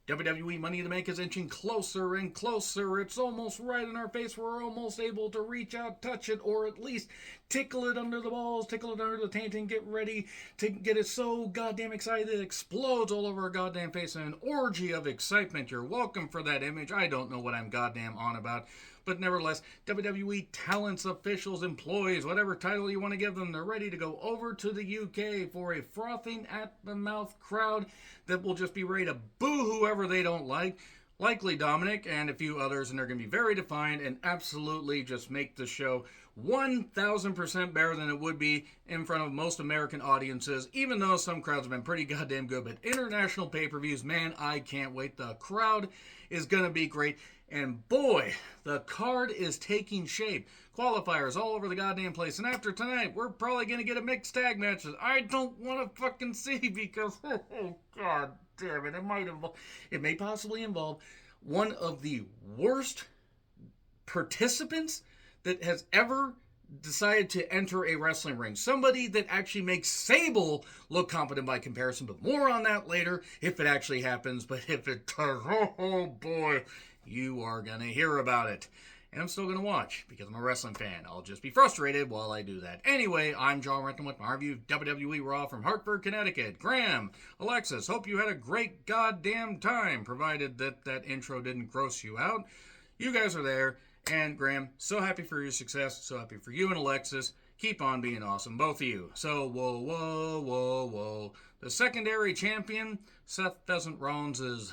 WWE Money to Make is inching closer and closer. It's almost right in our face. We're almost able to reach out, touch it, or at least tickle it under the balls, tickle it under the taint, and get ready to get it so goddamn excited it explodes all over our goddamn face in an orgy of excitement. You're welcome for that image. I don't know what I'm goddamn on about. But nevertheless, WWE talents, officials, employees, whatever title you want to give them, they're ready to go over to the UK for a frothing at the mouth crowd that will just be ready to boo whoever they don't like. Likely Dominic and a few others, and they're going to be very defiant and absolutely just make the show 1,000% better than it would be in front of most American audiences, even though some crowds have been pretty goddamn good. But international pay-per-views, man, I can't wait. The crowd is going to be great. And boy, the card is taking shape. Qualifiers all over the goddamn place. And after tonight, we're probably going to get a mixed tag match that I don't want to fucking see because, oh, god damn it, it may possibly involve one of the worst participants that has ever decided to enter a wrestling ring. Somebody that actually makes Sable look competent by comparison, but more on that later if it actually happens. But if it does, oh boy, you are going to hear about it. And I'm still going to watch because I'm a wrestling fan. I'll just be frustrated while I do that. Anyway, I'm John Renton with my review of WWE Raw from Hartford, Connecticut. Graham, Alexis, hope you had a great goddamn time, provided that that intro didn't gross you out. You guys are there. And Graham, so happy for your success. So happy for you and Alexis. Keep on being awesome, both of you. So, whoa. The secondary champion, Seth Pheasant Rollins, is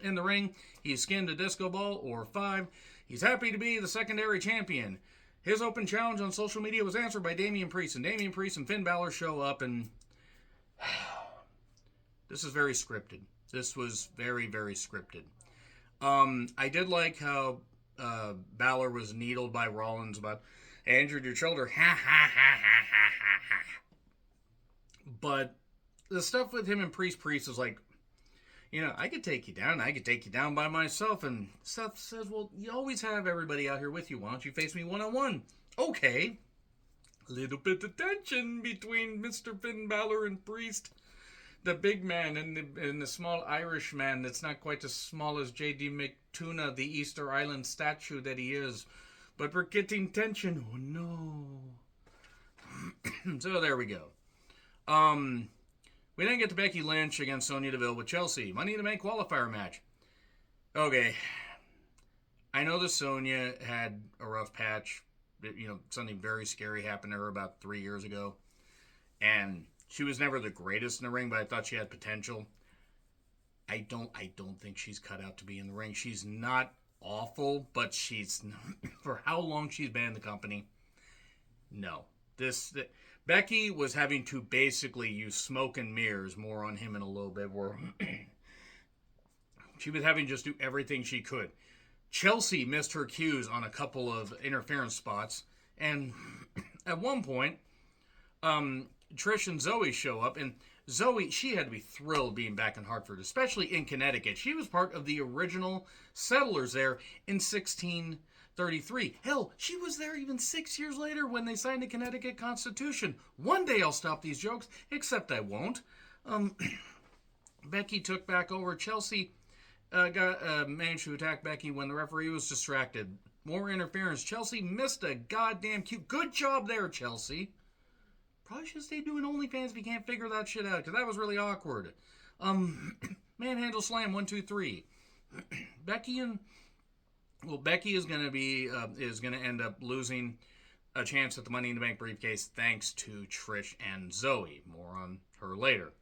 in the ring. He's skinned a disco ball or 5. He's happy to be the secondary champion. His open challenge on social media was answered by Damian Priest. And Damian Priest and Finn Balor show up, and this is very scripted. This was very, very scripted. I did like how Balor was needled by Rollins about, I injured your shoulder. Ha ha ha ha ha ha ha. But the stuff with him and Priest is like, you know, I could take you down. I could take you down by myself. And Seth says, well, you always have everybody out here with you. Why don't you face me one-on-one? Okay. A little bit of tension between Mr. Finn Balor and Priest. The big man and the small Irish man that's not quite as small as J.D. McTuna, the Easter Island statue that he is. But we're getting tension. Oh, no. So there we go. We didn't get to Becky Lynch against Sonya Deville with Chelsea. Money to Make qualifier match. Okay. I know that Sonya had a rough patch. You know, something very scary happened to her about 3 years ago. And she was never the greatest in the ring, but I thought she had potential. I don't think she's cut out to be in the ring. She's not awful, but she's, for how long she's been in the company, no. Becky was having to basically use smoke and mirrors, more on him in a little bit, where she was having to just do everything she could. Chelsea missed her cues on a couple of interference spots, and at one point, Trish and Zoe show up, and Zoe, she had to be thrilled being back in Hartford, especially in Connecticut. She was part of the original settlers there in 1633. Hell, she was there even 6 years later when they signed the Connecticut Constitution. One day I'll stop these jokes, except I won't. Becky took back over. Chelsea managed to attack Becky when the referee was distracted. More interference. Chelsea missed a goddamn cue. Good job there, Chelsea. Probably should stay doing OnlyFans if you can't figure that shit out, because that was really awkward. Manhandle slam, 1, 2, 3. Becky is going to end up losing a chance at the Money in the Bank briefcase thanks to Trish and Zoe. More on her later.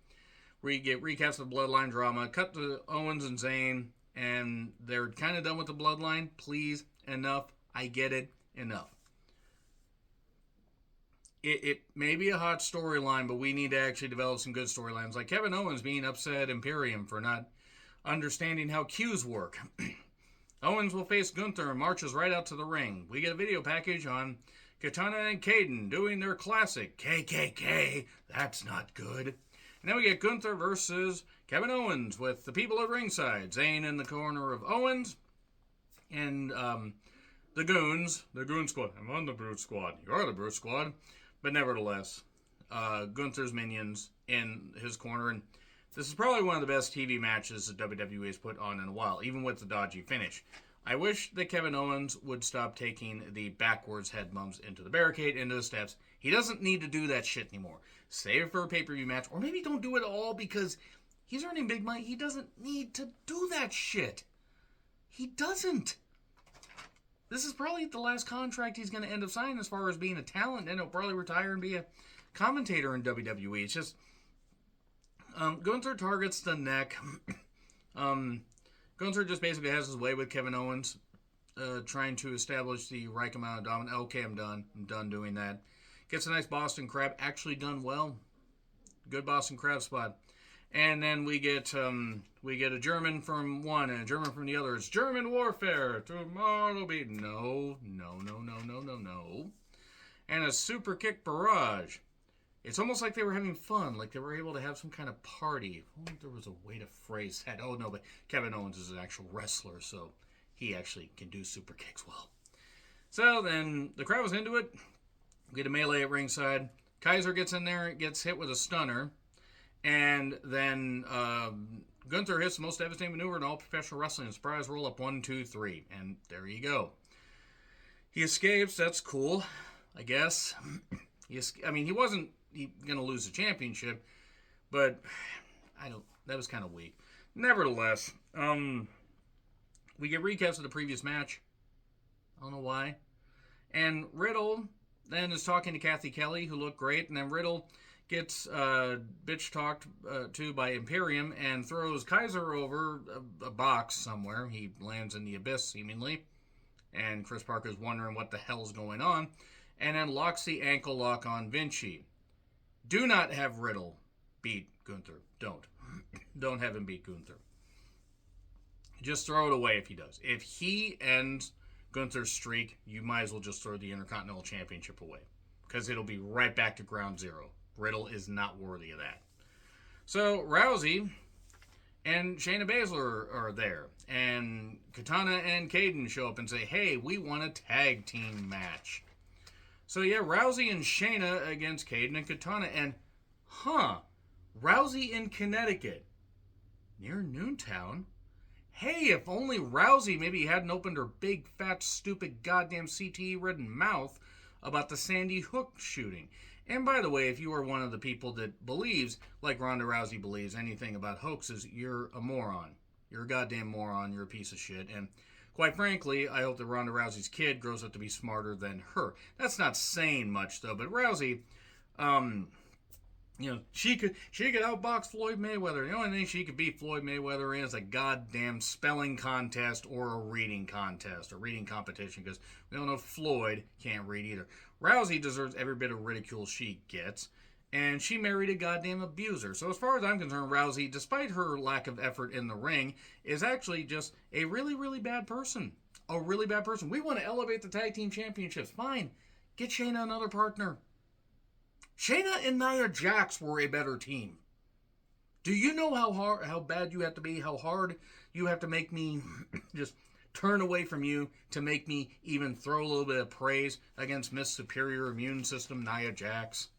We get recaps of the Bloodline drama, cut to Owens and Zayn, and they're kind of done with the Bloodline. Please, enough. I get it. Enough. It may be a hot storyline, but we need to actually develop some good storylines. Like Kevin Owens being upset at Imperium for not understanding how cues work. Owens will face Gunther and marches right out to the ring. We get a video package on Katana and Caden doing their classic KKK. That's not good. And then we get Gunther versus Kevin Owens with the people at ringside. Zayn in the corner of Owens. And the Goons, the Goon Squad. I'm on the Brute Squad. You're the Brute Squad. But nevertheless, Gunther's minions in his corner. And This is probably one of the best TV matches that WWE has put on in a while, even with the dodgy finish. I wish that Kevin Owens would stop taking the backwards head bumps into the barricade, into the steps. He doesn't need to do that shit anymore. Save it for a pay-per-view match, or maybe don't do it all because he's earning big money. He doesn't need to do that shit. He doesn't. This is probably the last contract he's going to end up signing as far as being a talent, and he'll probably retire and be a commentator in WWE. It's just Gunther targets the neck. Gunther just basically has his way with Kevin Owens, trying to establish the right amount of dominance. Okay, I'm done. I'm done doing that. Gets a nice Boston Crab, actually done well. Good Boston Crab spot. And then we get a German from one and a German from the other. It's German warfare. Tomorrow will be no. And a super kick barrage. It's almost like they were having fun, like they were able to have some kind of party. If only there was a way to phrase that. Oh, no, but Kevin Owens is an actual wrestler, so he actually can do super kicks well. So then the crowd was into it. We get a melee at ringside. Kaiser gets in there, gets hit with a stunner. And then Gunther hits the most devastating maneuver in all professional wrestling. Surprise roll up 1, 2, 3. And there you go. He escapes. That's cool, I guess. He wasn't going to lose the championship, but that was kind of weak. Nevertheless, we get recaps of the previous match. I don't know why. And Riddle then is talking to Kathy Kelly, who looked great, and then Riddle gets bitch talked to by Imperium and throws Kaiser over a box somewhere. He lands in the abyss, seemingly, and Chris Parker's wondering what the hell's going on, and then locks the ankle lock on Vinci. Do not have Riddle beat Gunther. Don't have him beat Gunther. Just throw it away if he does. If he ends Gunther's streak, you might as well just throw the Intercontinental Championship away, because it'll be right back to ground zero. Riddle is not worthy of that. So Rousey and Shayna Baszler are there, and Katana and Kayden show up and say, hey, we want a tag team match. So yeah, Rousey and Shayna against Kayden and Katana, and Rousey in Connecticut, near Noontown. Hey, if only Rousey maybe hadn't opened her big, fat, stupid, goddamn CTE-ridden mouth about the Sandy Hook shooting. And by the way, if you are one of the people that believes, like Ronda Rousey believes, anything about hoaxes, you're a moron. You're a goddamn moron. You're a piece of shit. And quite frankly, I hope that Ronda Rousey's kid grows up to be smarter than her. That's not saying much, though. But Rousey, she could outbox Floyd Mayweather. The only thing she could beat Floyd Mayweather in is a goddamn spelling contest or a reading contest, a reading competition, because we all know Floyd can't read either. Rousey deserves every bit of ridicule she gets, and she married a goddamn abuser. So as far as I'm concerned, Rousey, despite her lack of effort in the ring, is actually just a really, really bad person. A really bad person. We want to elevate the tag team championships. Fine. Get Shayna another partner. Shayna and Nia Jax were a better team. Do you know how bad you have to be? How hard you have to make me just turn away from you to make me even throw a little bit of praise against Miss Superior Immune System Nia Jax?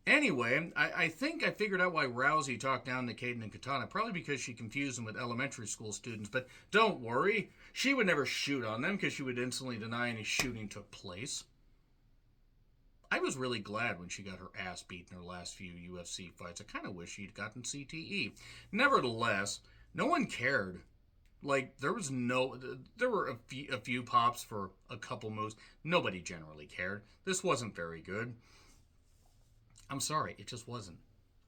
Anyway, I think I figured out why Rousey talked down to Kayden and Katana. Probably because she confused them with elementary school students. But don't worry. She would never shoot on them because she would instantly deny any shooting took place. I was really glad when she got her ass beat in her last few UFC fights. I kind of wish she'd gotten CTE. Nevertheless, no one cared. Like, there were a few pops for a couple moves. Nobody generally cared. This wasn't very good. I'm sorry, it just wasn't.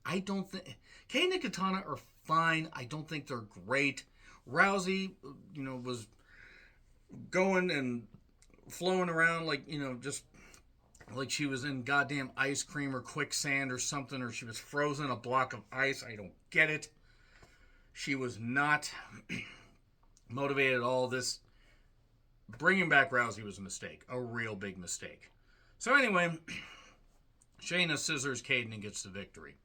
I don't think... Kayden and Katana are fine. I don't think they're great. Rousey, was going and flowing around like, just... like she was in goddamn ice cream or quicksand or something, or she was frozen a block of ice. I don't get it. She was not motivated at all. This bringing back Rousey was a mistake, a real big mistake. So anyway, Shayna scissors Kayden and gets the victory.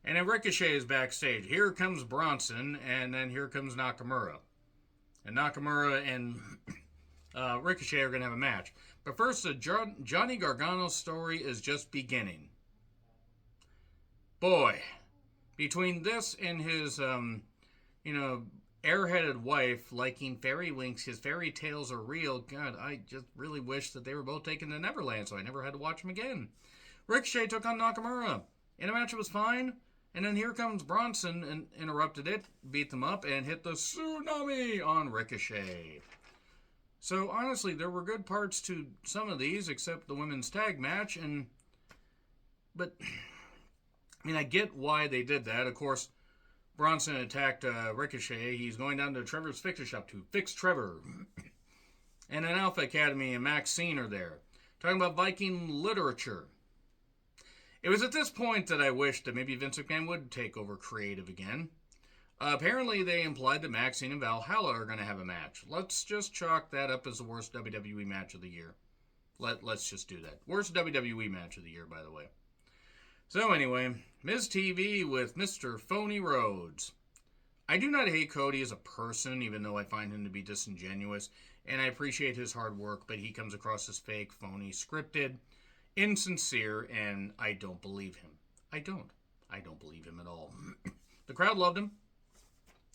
And then Ricochet is backstage. Here comes Bronson, and then here comes Nakamura. And Nakamura and Ricochet are going to have a match. But first, the Johnny Gargano story is just beginning. Boy, Between this and his, airheaded wife liking fairy winks, his fairy tales are real. God, I just really wish that they were both taken to Neverland so I never had to watch them again. Ricochet took on Nakamura. In a match, it was fine. And then here comes Bronson and interrupted it, beat them up, and hit the tsunami on Ricochet. So, honestly, there were good parts to some of these, except the women's tag match, but, I get why they did that. Of course, Bronson attacked Ricochet. He's going down to Trevor's Fixer Shop to fix Trevor. And then Alpha Academy and Maxine are there, talking about Viking literature. It was at this point that I wished that maybe Vince McMahon would take over creative again. Apparently, they implied that Maxine and Valhalla are going to have a match. Let's just chalk that up as the worst WWE match of the year. Let's just do that. Worst WWE match of the year, by the way. So anyway, Miz TV with Mr. Phony Rhodes. I do not hate Cody as a person, even though I find him to be disingenuous, and I appreciate his hard work, but he comes across as fake, phony, scripted, insincere, and I don't believe him. I don't believe him at all. The crowd loved him.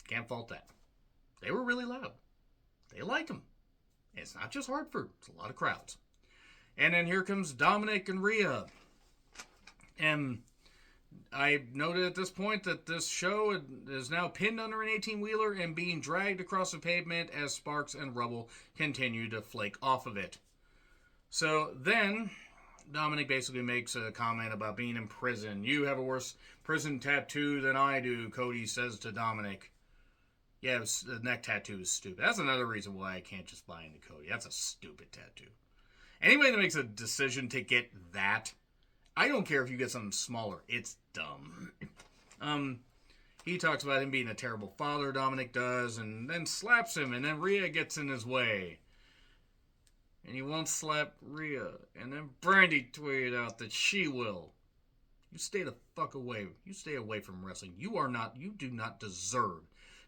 Can't fault that. They were really loud. They like him. And it's not just Hartford. It's a lot of crowds. And then here comes Dominic and Rhea. And I noted at this point that this show is now pinned under an 18-wheeler and being dragged across the pavement as sparks and rubble continue to flake off of it. So then Dominic basically makes a comment about being in prison. You have a worse prison tattoo than I do, Cody says to Dominic. Yeah, the neck tattoo is stupid. That's another reason why I can't just buy into Cody. That's a stupid tattoo. Anybody that makes a decision to get that, I don't care if you get something smaller. It's dumb. He talks about him being a terrible father, Dominic does, and then slaps him, and then Rhea gets in his way. And he won't slap Rhea. And then Brandy tweeted out that she will. You stay the fuck away. You stay away from wrestling. You do not deserve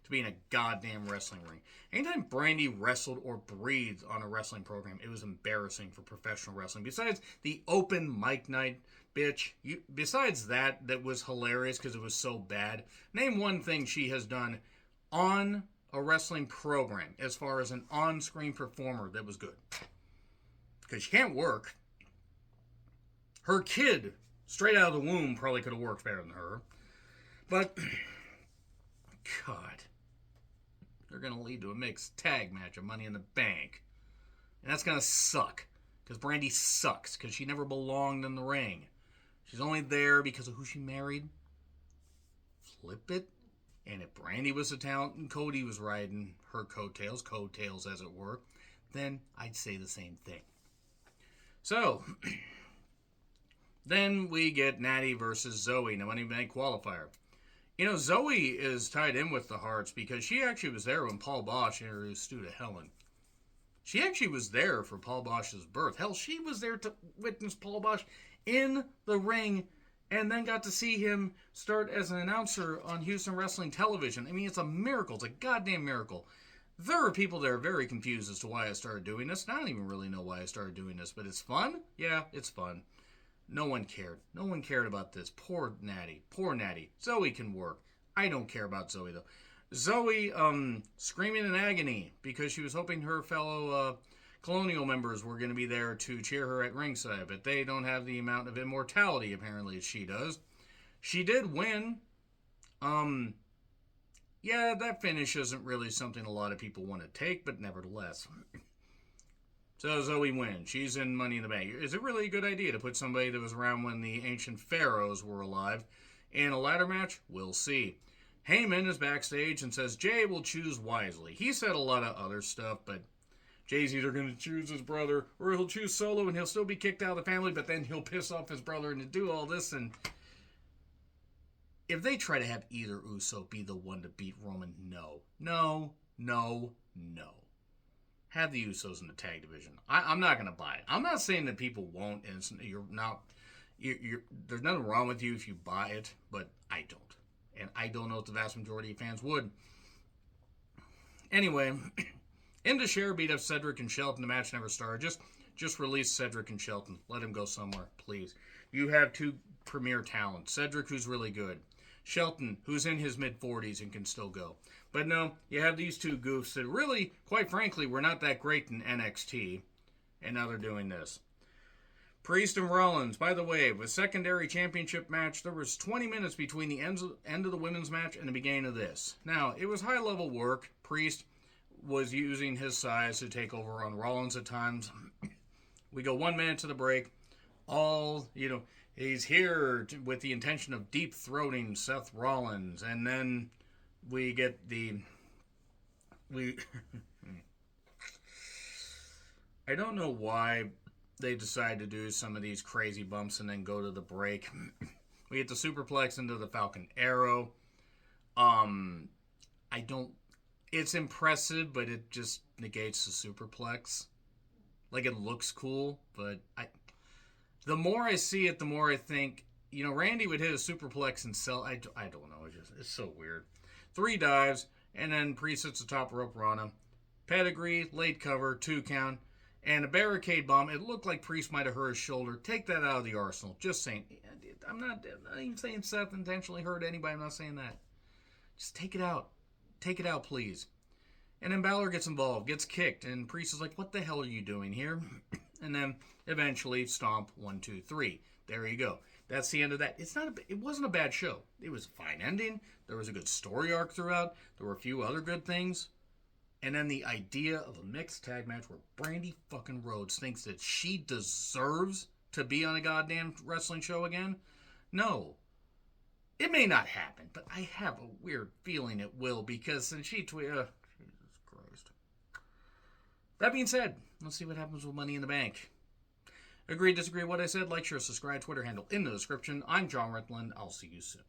to be in a goddamn wrestling ring. Anytime Brandy wrestled or breathed on a wrestling program, it was embarrassing for professional wrestling. Besides the open mic night, bitch. Besides that was hilarious because it was so bad. Name one thing she has done on a wrestling program as far as an on-screen performer that was good. Because she can't work. Her kid, straight out of the womb, probably could have worked better than her. But, God, they're going to lead to a mixed tag match of Money in the Bank. And that's going to suck. Because Brandy sucks. Because she never belonged in the ring. She's only there because of who she married. Flip it. And if Brandy was the talent and Cody was riding her coattails as it were, then I'd say the same thing. So, then we get Natty versus Zoe in a Money in the Bank qualifier. Zoe is tied in with the Hearts because she actually was there when Paul Bosch introduced Stu to Helen. She actually was there for Paul Bosch's birth. Hell, she was there to witness Paul Bosch in the ring and then got to see him start as an announcer on Houston Wrestling Television. I mean, it's a miracle. It's a goddamn miracle. There are people that are very confused as to why I started doing this. And I don't even really know why I started doing this, but it's fun. Yeah, it's fun. No one cared. No one cared about this. Poor Natty. Poor Natty. Zoe can work. I don't care about Zoe, though. Zoe, screaming in agony because she was hoping her fellow Colonial members were going to be there to cheer her at ringside, but they don't have the amount of immortality, apparently, as she does. She did win. Yeah, that finish isn't really something a lot of people want to take, but nevertheless. So Zoe wins. She's in Money in the Bank. Is it really a good idea to put somebody that was around when the ancient pharaohs were alive in a ladder match? We'll see. Heyman is backstage and says Jay will choose wisely. He said a lot of other stuff, but Jay's either going to choose his brother or he'll choose Solo and he'll still be kicked out of the family, but then he'll piss off his brother and do all this. And if they try to have either Uso be the one to beat Roman, no. Have the Usos in the tag division. I'm not going to buy it. I'm not saying that people won't, and there's nothing wrong with you if you buy it, but I don't. And I don't know if the vast majority of fans would. Anyway, Indus beat up Cedric and Shelton. The match never started. Just release Cedric and Shelton. Let him go somewhere, please. You have two premier talents. Cedric, who's really good. Shelton, who's in his mid-40s and can still go. But no, you have these two goofs that really, quite frankly, were not that great in NXT, and now they're doing this. Priest and Rollins, by the way, with secondary championship match, there was 20 minutes between the end of the women's match and the beginning of this. Now, it was high-level work. Priest was using his size to take over on Rollins at times. We go 1 minute to the break. He's here with the intention of deep-throating Seth Rollins. And then we get I don't know why they decide to do some of these crazy bumps and then go to the break. We get the superplex into the Falcon Arrow. It's impressive, but it just negates the superplex. Like, it looks cool, but the more I see it, the more I think, Randy would hit a superplex and sell. I don't know. It's so weird. 3 dives, and then Priest hits the top rope Rana. Pedigree, late cover, 2 count, and a barricade bomb. It looked like Priest might have hurt his shoulder. Take that out of the arsenal. Just saying. I'm not even saying Seth intentionally hurt anybody. I'm not saying that. Just take it out. Take it out, please. And then Balor gets involved, gets kicked, and Priest is like, what the hell are you doing here? And then eventually stomp 1, 2, 3. There you go. That's the end of that. It wasn't a bad show. It was a fine ending. There was a good story arc throughout. There were a few other good things. And then the idea of a mixed tag match where Brandy fucking Rhodes thinks that she deserves to be on a goddamn wrestling show again? No. It may not happen, but I have a weird feeling it will, because since she tweeted... Jesus Christ. That being said, let's see what happens with Money in the Bank. Agree, disagree with what I said? Like, share, subscribe, Twitter handle in the description. I'm John Ritland. I'll see you soon.